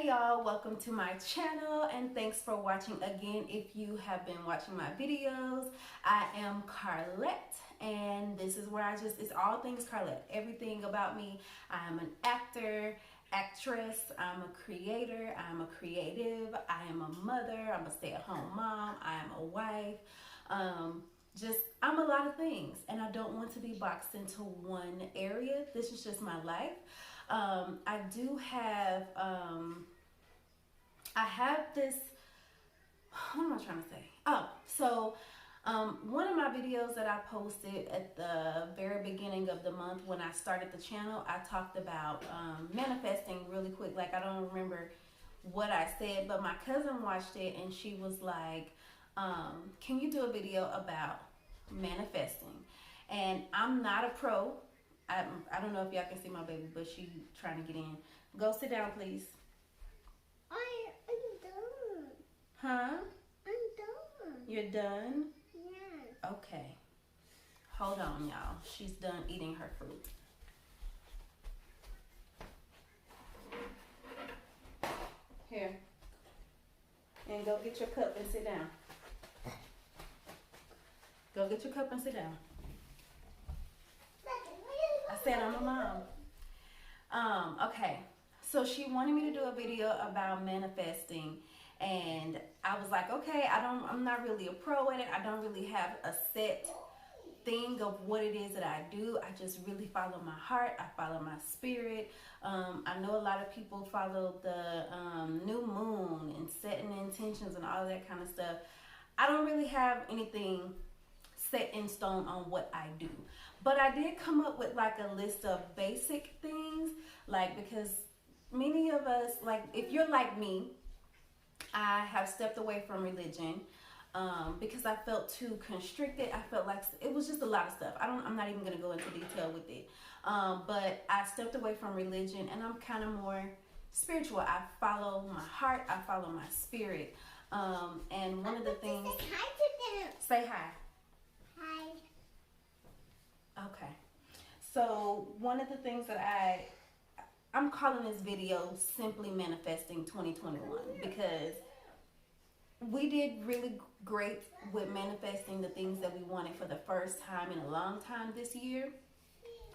y'all, welcome to my channel and thanks for watching again. If you have been watching my videos, I am Carlette and this is where it's all things Carlette. Everything about me. I am an actor, actress, I'm a creator, I'm a creative, I am a mother, I'm a stay-at-home mom, I am a wife. I'm a lot of things and I don't want to be boxed into one area. This is just my life. I do have, I have this, what am I trying to say? One of my videos that I posted at the very beginning of the month when I started the channel, I talked about manifesting really quick. Like, I don't remember what I said, but my cousin watched it and she was like, can you do a video about manifesting? And I'm not a pro. I don't know if y'all can see my baby, but she trying to get in. Go sit down, please. I'm done. Huh? I'm done. You're done? Yes. Okay. Hold on, y'all. She's done eating her fruit. Here. And go get your cup and sit down. Go get your cup and sit down. I said I'm a mom. Okay. So she wanted me to do a video about manifesting, and I was like, okay, I'm not really a pro at it. I don't really have a set thing of what it is that I do. I just really follow my heart. I follow my spirit. I know a lot of people follow the new moon and setting intentions and all that kind of stuff. I don't really have anything set in stone on what I do, but I did come up with like a list of basic things, like, because many of us, like, if you're like me, I have stepped away from religion because I felt too constricted. I felt like it was just a lot of stuff. I'm not even going to go into detail with it, but I stepped away from religion and I'm kind of more spiritual. I follow my heart, I follow my spirit, and one of the things, say hi to them. say hi. Hi. Okay, so one of the things that I'm calling this video Simply Manifesting 2021, because we did really great with manifesting the things that we wanted for the first time in a long time this year.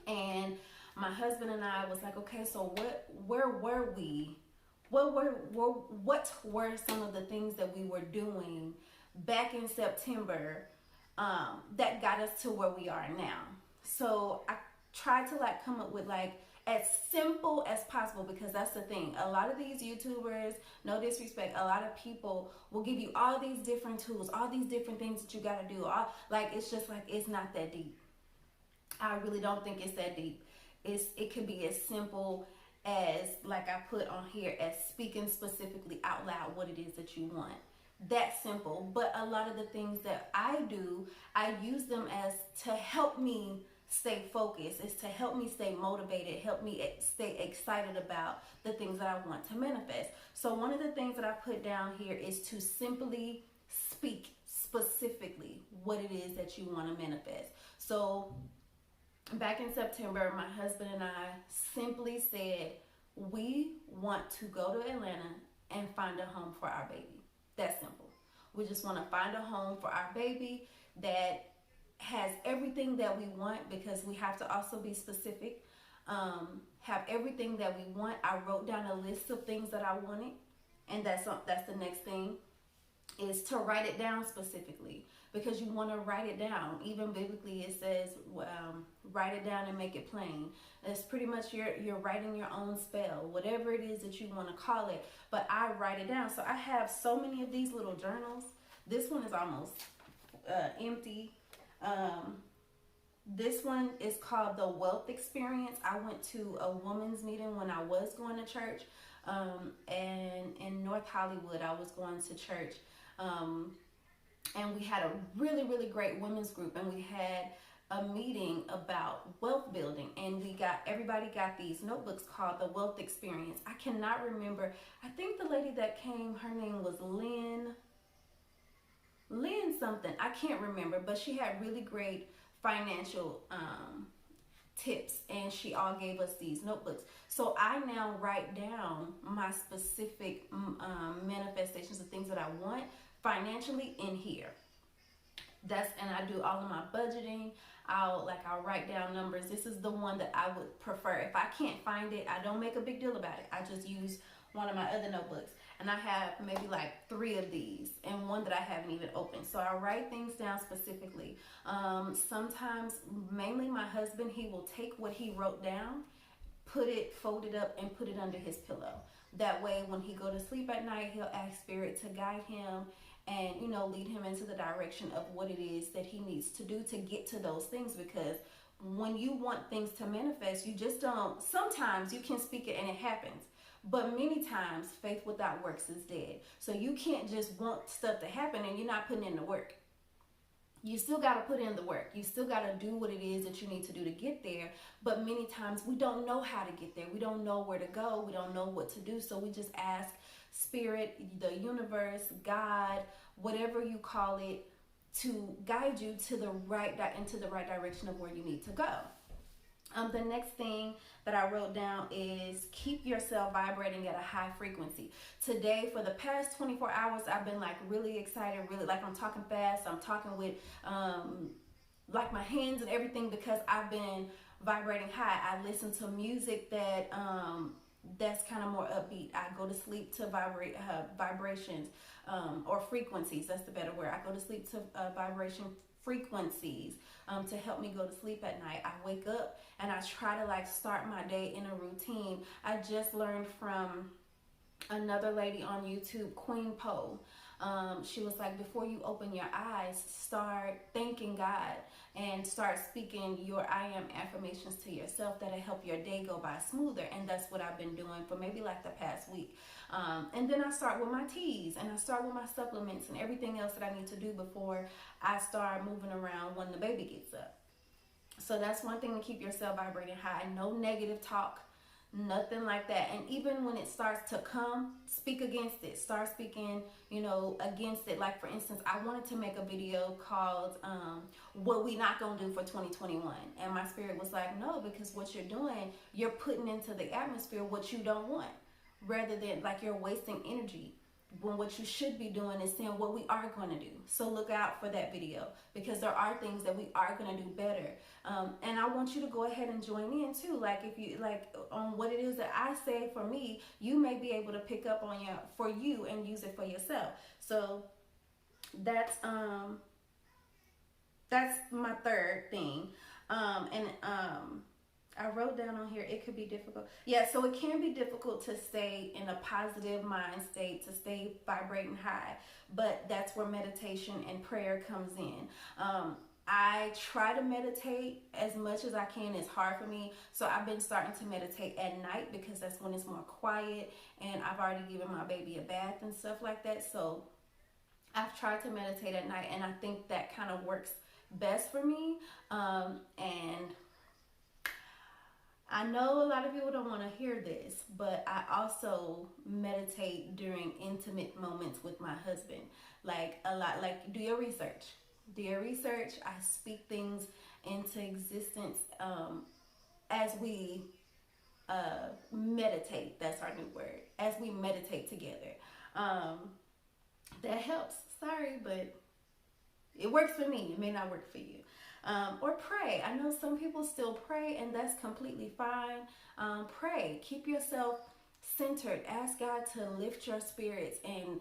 And my husband and I was like, okay, so where were we? What were some of the things that we were doing back in September that got us to where we are now? So I tried to like come up with like as simple as possible, because that's the thing. A lot of these YouTubers, no disrespect, a lot of people will give you all these different tools, all these different things that you got to do. Like, it's just like, it's not that deep. I really don't think it's that deep. It could be as simple as, like I put on here, as speaking specifically out loud what it is that you want. That simple. But a lot of the things that I do, I use them as to help me stay focused. It's to help me stay motivated, help me stay excited about the things that I want to manifest. So one of the things that I put down here is to simply speak specifically what it is that you want to manifest. So back in September, my husband and I simply said, we want to go to Atlanta and find a home for our baby. That's simple. We just want to find a home for our baby that has everything that we want, because we have to also be specific. Have everything that we want. I wrote down a list of things that I wanted, and that's the next thing, is to write it down specifically, because you want to write it down. Even biblically it says write it down and make it plain. That's pretty much you're writing your own spell, whatever it is that you want to call it, but I write it down. So I have so many of these little journals. This one is almost empty. This one is called the Wealth Experience. I went to a woman's meeting when I was going to church, and in North Hollywood I was going to church, and we had a really, really great women's group, and we had a meeting about wealth building, and everybody got these notebooks called the Wealth Experience. I cannot remember. I think the lady that came, her name was Lynn something. I can't remember, but she had really great financial tips, and she all gave us these notebooks. So I now write down my specific manifestations of things that I want financially in here. And I do all of my budgeting. I'll write down numbers. This is the one that I would prefer. If I can't find it, I don't make a big deal about it. I just use one of my other notebooks, and I have maybe like 3 of these and one that I haven't even opened. So I write things down specifically. Sometimes, mainly my husband, he will take what he wrote down, fold it up, and put it under his pillow. That way, when he go to sleep at night, he'll ask Spirit to guide him and lead him into the direction of what it is that he needs to do to get to those things. Because when you want things to manifest, you just don't. Sometimes you can speak it and it happens, but many times faith without works is dead. So you can't just want stuff to happen and you're not putting in the work. You still got to put in the work. You still got to do what it is that you need to do to get there. But many times we don't know how to get there. We don't know where to go. We don't know what to do. So we just ask Spirit, the universe, God, whatever you call it, to guide you to into the right direction of where you need to go. The next thing that I wrote down is keep yourself vibrating at a high frequency. Today, for the past 24 hours, I've been really excited, really I'm talking fast. I'm talking with my hands and everything, because I've been vibrating high. I listen to music that's kind of more upbeat. I go to sleep to vibrations or frequencies. That's the better word. I go to sleep to vibration frequencies to help me go to sleep at night. I wake up and I try to start my day in a routine. I just learned from another lady on YouTube, Queen Poe. She was like, before you open your eyes, start thanking God and start speaking your I am affirmations to yourself that'll help your day go by smoother. And that's what I've been doing for maybe the past week. And then I start with my teas and I start with my supplements and everything else that I need to do before I start moving around when the baby gets up. So that's one thing to keep yourself vibrating high. No negative talk, nothing like that. And even when it starts to come, speak against it. Start speaking, against it. Like, for instance, I wanted to make a video called what we not gonna do for 2021. And my spirit was like, no, because what you're doing, you're putting into the atmosphere what you don't want, rather than you're wasting energy, when what you should be doing is saying what we are going to do. So look out for that video, because there are things that we are going to do better. And I want you to go ahead and join in too. If you on what it is that I say for me, you may be able to pick up on for you and use it for yourself. So that's my third thing. I wrote down on here, it could be difficult. Yeah, so it can be difficult to stay in a positive mind state, to stay vibrating high. But that's where meditation and prayer comes in. I try to meditate as much as I can. It's hard for me. So I've been starting to meditate at night, because that's when it's more quiet. And I've already given my baby a bath and stuff like that. So I've tried to meditate at night, and I think that kind of works best for me. And I know a lot of people don't want to hear this, but I also meditate during intimate moments with my husband. A lot, do your research. Do your research. I speak things into existence as we meditate. That's our new word. As we meditate together. That helps. Sorry, but it works for me. It may not work for you. Or pray. I know some people still pray, and that's completely fine. Pray. Keep yourself centered. Ask God to lift your spirits, and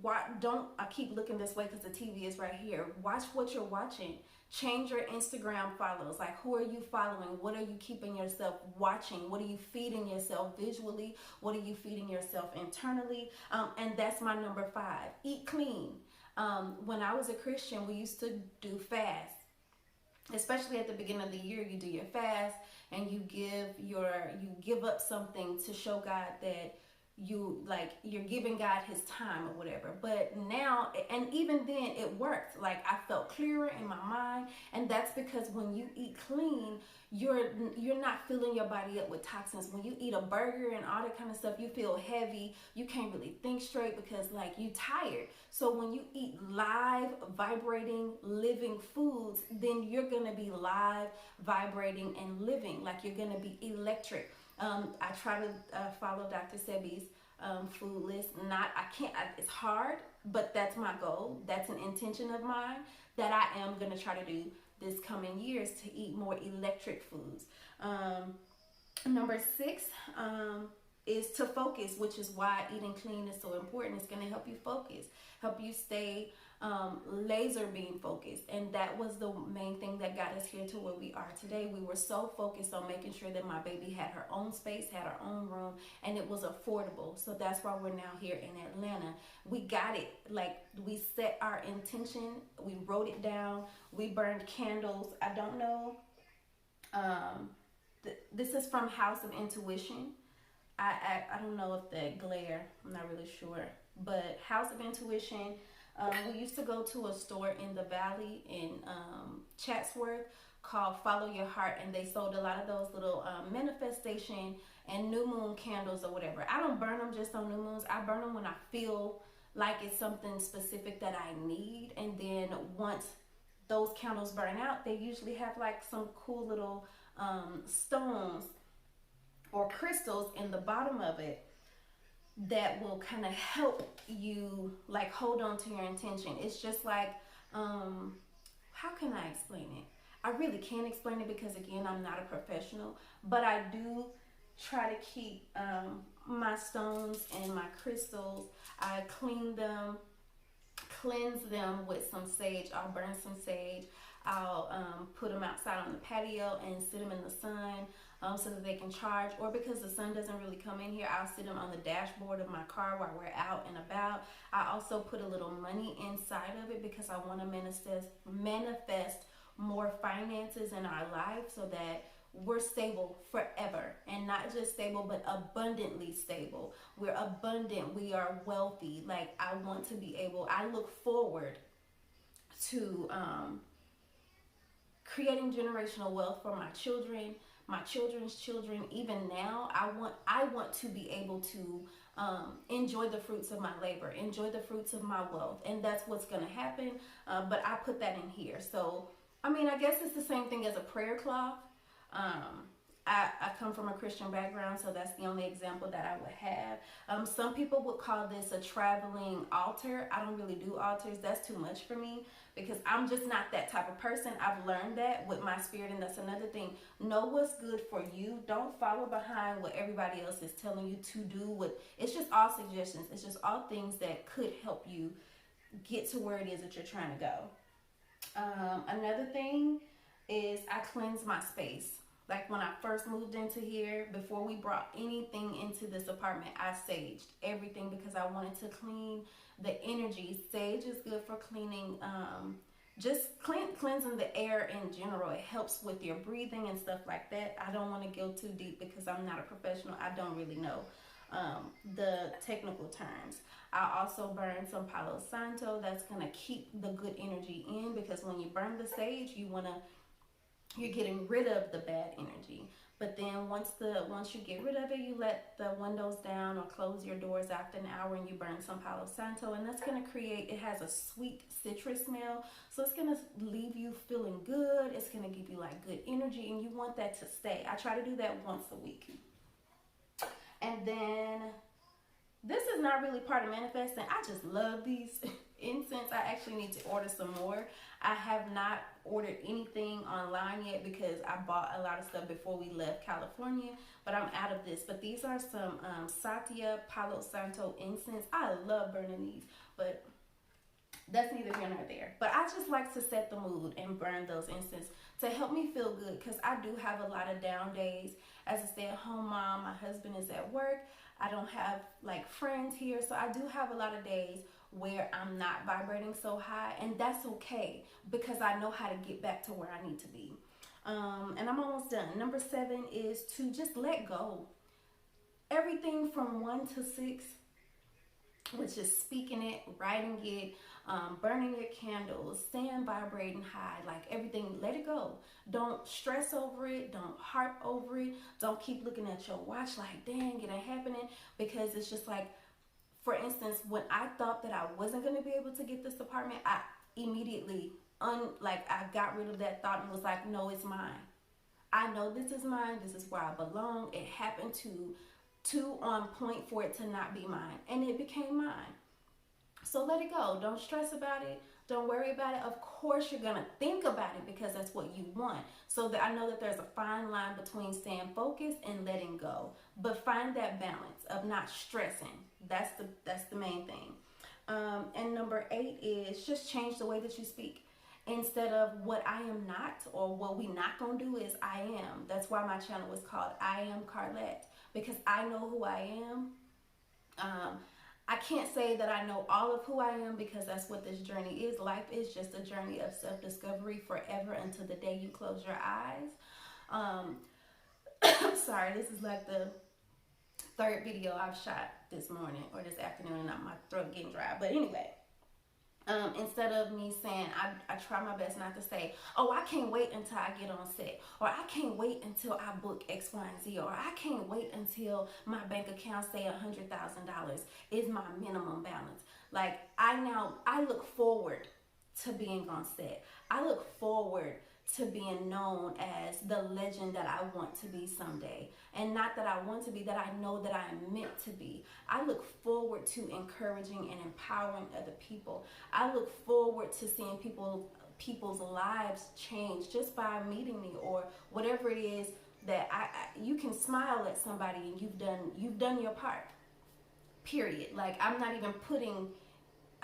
I keep looking this way because the TV is right here. Watch what you're watching. Change your Instagram follows. Who are you following? What are you keeping yourself watching? What are you feeding yourself visually? What are you feeding yourself internally? And that's my number 5. Eat clean. When I was a Christian, we used to do fast. Especially at the beginning of the year, you do your fast and you give up something to show God that you're giving God his time or whatever. But now, and even then it worked. Like I felt clearer in my mind, and that's because when you eat clean, you're not filling your body up with toxins. When you eat a burger and all that kind of stuff, you feel heavy. You can't really think straight because like you tired. So when you eat live, vibrating, living foods, then you're gonna be live, vibrating, and living. Like you're gonna be electric. I try to follow Dr. Sebi's food list. It's hard, but that's my goal. That's an intention of mine that I am going to try to do this coming years, to eat more electric foods. Number 6 is to focus, which is why eating clean is so important. It's going to help you focus, help you stay laser beam focused. And that was the main thing that got us here to where we are today. We were so focused on making sure that my baby had her own space, had her own room, and it was affordable. So that's why we're now here in Atlanta. We got it. Like, we set our intention, we wrote it down, we burned candles. I don't know. This is from House of Intuition. I don't know if the glare, I'm not really sure. But House of Intuition, we used to go to a store in the Valley in Chatsworth called Follow Your Heart, and they sold a lot of those little manifestation and new moon candles or whatever. I don't burn them just on new moons. I burn them when I feel like it's something specific that I need. And then once those candles burn out, they usually have like some cool little stones or crystals in the bottom of it that will kind of help you like hold on to your intention. It's just like, how can I explain it? I really can't explain it because again, I'm not a professional, but I do try to keep my stones and my crystals. I clean them, cleanse them with some sage. I'll burn some sage. I'll put them outside on the patio and sit them in the sun so that they can charge. Or because the sun doesn't really come in here, I'll sit them on the dashboard of my car while we're out and about. I also put a little money inside of it because I want to manifest more finances in our life so that we're stable forever, and not just stable but abundantly stable. We're abundant, we are wealthy. Like, I want to be able, I look forward to creating generational wealth for my children, my children's children. Even now, I want to be able to enjoy the fruits of my labor, enjoy the fruits of my wealth, and that's what's going to happen. But I put that in here. So I mean, I guess it's the same thing as a prayer cloth. I come from a Christian background, so that's the only example that I would have. Some people would call this a traveling altar. I don't really do altars. That's too much for me because I'm just not that type of person. I've learned that with my spirit, and that's another thing. Know what's good for you. Don't follow behind what everybody else is telling you to do. It's just all suggestions. It's just all things that could help you get to where it is that you're trying to go. Another thing is I cleanse my space. Like when I first moved into here, before we brought anything into this apartment, I saged everything because I wanted to clean the energy. Sage is good for cleaning, cleansing the air in general. It helps with your breathing and stuff like that. I don't want to go too deep because I'm not a professional. I don't really know the technical terms. I also burn some Palo Santo. That's going to keep the good energy in, because when you burn the sage, you're getting rid of the bad energy. But then once you get rid of it, you let the windows down or close your doors after an hour, and you burn some Palo Santo, and that's going to create, it has a sweet citrus smell, so it's going to leave you feeling good. It's going to give you like good energy, and you want that to stay. I try to do that once a week. And then this is not really part of manifesting. I just love these incense. I actually need to order some more. I have not ordered anything online yet because I bought a lot of stuff before we left California, but I'm out of this. But these are some Satya Palo Santo incense. I love burning these, but that's neither here nor there. But I just like to set the mood and burn those incense to help me feel good, because I do have a lot of down days. As a stay-at-home mom, my husband is at work. I don't have like friends here, so I do have a lot of days where I'm not vibrating so high, and that's okay because I know how to get back to where I need to be. And I'm almost done. Number 7 is to just let go. everything from 1 to 6, which is speaking it, writing it, burning your candles, staying vibrating high, like everything, let it go. Don't stress over it. Don't harp over it. Don't keep looking at your watch like, dang, it ain't happening. Because it's just like, for instance, when I thought that I wasn't going to be able to get this apartment, I immediately, I got rid of that thought and was like, no, it's mine. I know this is mine. This is where I belong. It happened to on point for it to not be mine, and it became mine. So let it go. Don't stress about it. Don't worry about it. Of course, you're gonna think about it because that's what you want. So that I know that there's a fine line between staying focused and letting go. But find that balance of not stressing. That's the main thing. And number 8 is just change the way that you speak. Instead of what I am not, or what we not gonna do, is I am. That's why my channel was called I Am Carlette, because I know who I am. Um, I can't say that I know all of who I am, because that's what this journey is. Life is just a journey of self-discovery forever until the day you close your eyes. Um, sorry, this is like the third video I've shot this morning or this afternoon, and my throat getting dry. But anyway, instead of me saying, I try my best not to say, oh, I can't wait until I get on set, or I can't wait until I book X, Y, and Z, or I can't wait until my bank account say $100,000 is my minimum balance. Like, I look forward to being on set. I look forward to being known as the legend that I want to be someday. And not that I want to be, that I know that I am meant to be. I look forward to encouraging and empowering other people. I look forward to seeing people's lives change just by meeting me, or whatever it is that you can smile at somebody and you've done your part. Period. Like, I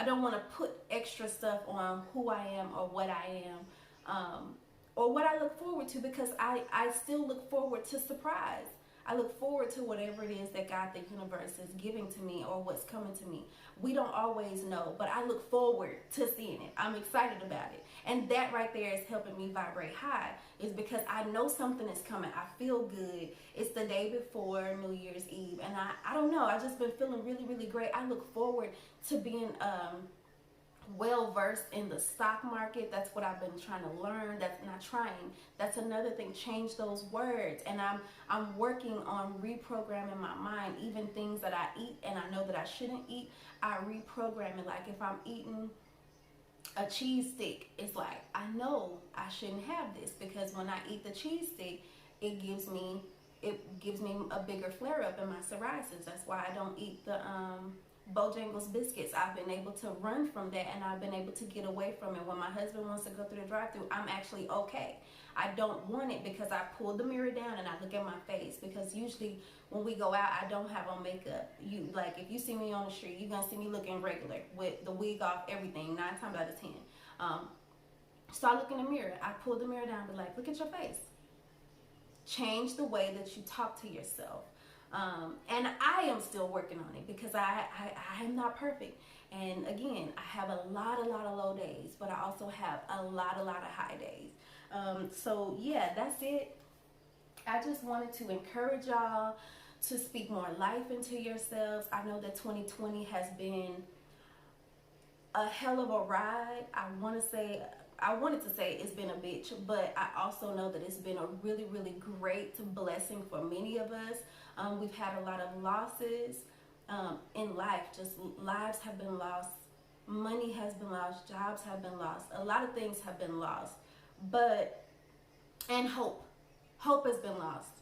don't want to put extra stuff on who I am or what I am. Or what I look forward to, because I still look forward to surprise. I look forward to whatever it is that God, the universe, is giving to me, or what's coming to me. We don't always know, but I look forward to seeing it. I'm excited about it. And that right there is helping me vibrate high, is because I know something is coming. I feel good. It's the day before New Year's Eve, and I don't know. I've just been feeling really, really great. I look forward to being well versed in the stock market. That's what I've been trying to learn. That's not trying. That's another thing. Change those words. And I'm working on reprogramming my mind. Even things that I eat and I know that I shouldn't eat, I reprogram it. Like, if I'm eating a cheese stick, it's like, I know I shouldn't have this, because when I eat the cheese stick, it gives me a bigger flare up in my psoriasis. That's why I don't eat the Bojangles biscuits. I've been able to run from that, and I've been able to get away from it. When my husband wants to go through the drive-thru, I'm actually okay. I don't want it, because I pull the mirror down and I look at my face, because usually when we go out, I don't have on makeup. If you see me on the street, you're gonna see me looking regular with the wig off, everything, 9 times out of 10. So I look in the mirror, I pull the mirror down and be like, look at your face. Change the way that you talk to yourself. And I am still working on it, because I am not perfect. And again, I have a lot of low days, but I also have a lot of high days. So yeah, that's it. I just wanted to encourage y'all to speak more life into yourselves. I know that 2020 has been a hell of a ride. I wanted to say it's been a bitch, but I also know that it's been a really, really great blessing for many of us. We've had a lot of losses in life. Just lives have been lost, money has been lost, jobs have been lost, a lot of things have been lost, and hope has been lost.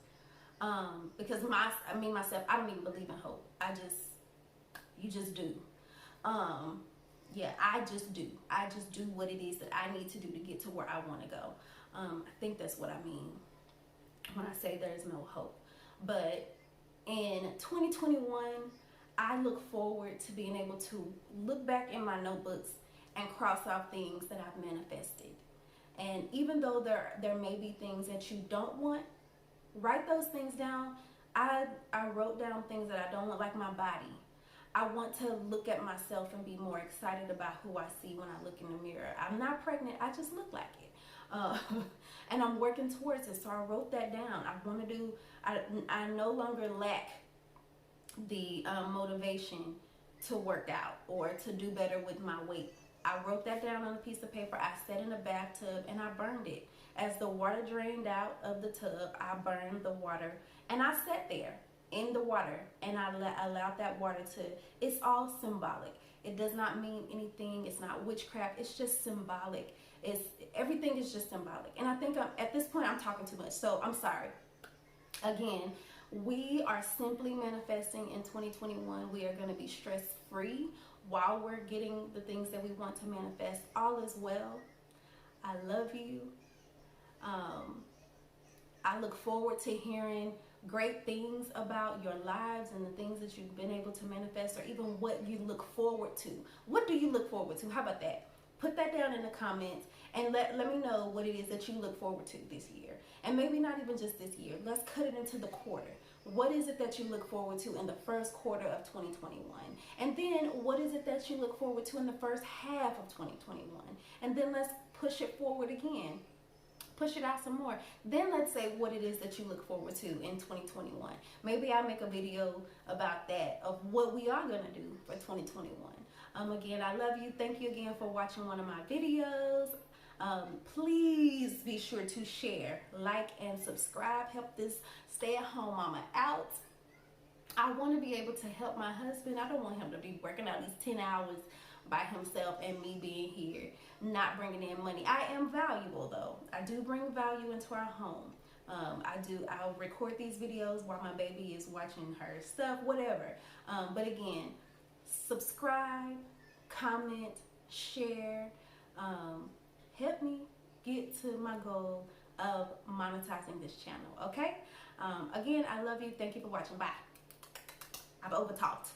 Because myself, I don't even believe in hope. You just do. Yeah, I just do. I just do what it is that I need to do to get to where I want to go. I think that's what I mean when I say there's no hope. But in 2021, I look forward to being able to look back in my notebooks and cross off things that I've manifested. And even though there may be things that you don't want, write those things down. I wrote down things that I don't want, like my body. I want to look at myself and be more excited about who I see when I look in the mirror. I'm not pregnant, I just look like it. And I'm working towards it, so I wrote that down. I no longer lack the motivation to work out or to do better with my weight. I wrote that down on a piece of paper. I sat in a bathtub and I burned it. As the water drained out of the tub, I burned the water and I sat there in the water and I allowed that water to, it's all symbolic. It does not mean anything. It's not witchcraft. It's just symbolic. It's everything is just symbolic. And I think at this point I'm talking too much. So I'm sorry. Again, we are simply manifesting in 2021. We are going to be stress free while we're getting the things that we want to manifest. All is well. I love you. I look forward to hearing great things about your lives and the things that you've been able to manifest, or even what you look forward to. What do you look forward to? How about that? Put that down in the comments and let me know what it is that you look forward to this year. And maybe not even just this year. Let's cut it into the quarter. What is it that you look forward to in the first quarter of 2021? And then what is it that you look forward to in the first half of 2021? And then let's push it forward again. Push it out some more. Then let's say what it is that you look forward to in 2021. Maybe I'll make a video about that, of what we are going to do for 2021. Again, I love you. Thank you again for watching one of my videos. Please be sure to share, like, and subscribe. Help this stay-at-home mama out. I want to be able to help my husband. I don't want him to be working out these 10 hours by himself and me being here not bringing in money. I am valuable though. I do bring value into our home. I'll record these videos while my baby is watching her stuff, whatever. But again, subscribe, comment, share. Help me get to my goal of monetizing this channel, okay? Again, I love you. Thank you for watching. Bye. I've overtalked.